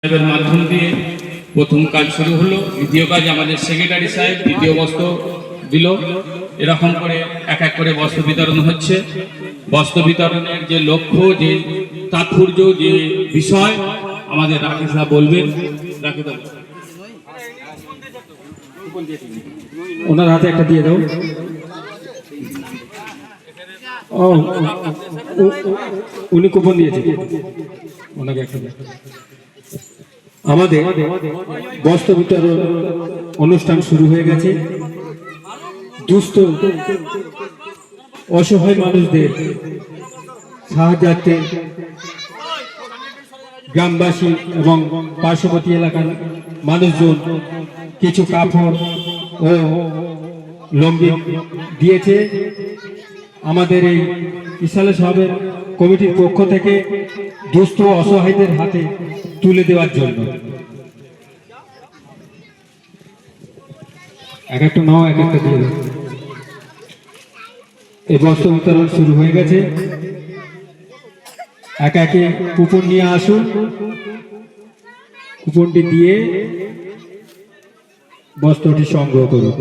সাহেবের মাধ্যম দিয়ে প্রথম কাজ শুরু হলো, দ্বিতীয় কাজ আমাদের সেক্রেটারি সাহেব দ্বিতীয় বস্ত্র দিল। এরকম করে এক এক করে বস্ত্র বিতরণ হচ্ছে। বস্ত্র বিতরণের যে লক্ষ্য, যে তাৎপর্য, যে বিষয় আমাদের রাকেশদা বলবেন। রাকেশদা ওনার হাতে একটা দিয়ে দাও। ও উনি কুপন দিয়েছে, ওনাকে একটা। আমাদের বস্ত্র বিতরণ অনুষ্ঠান শুরু হয়ে গেছে। দুস্থ অসহায় মানুষদের সাহায্যার্থে গ্রামবাসী এবং পার্শ্ববর্তী এলাকার মানুষজন কিছু কাপড় ও লুঙ্গি দিয়েছে। আমাদের এই ইসালে সাহেবের কমিটির পক্ষ থেকে দুস্থ অসহায়দের হাতে তুলে দেওয়ার জন্য। এক একটা নাও, এক একটা দিয়ে দাও। এই বস্ত্র বিতরণ শুরু হয়ে গেছে। একে একে কুপন নিয়ে আসুন। কুপনটি দিয়ে বস্ত্রটি সংগ্রহ করুন।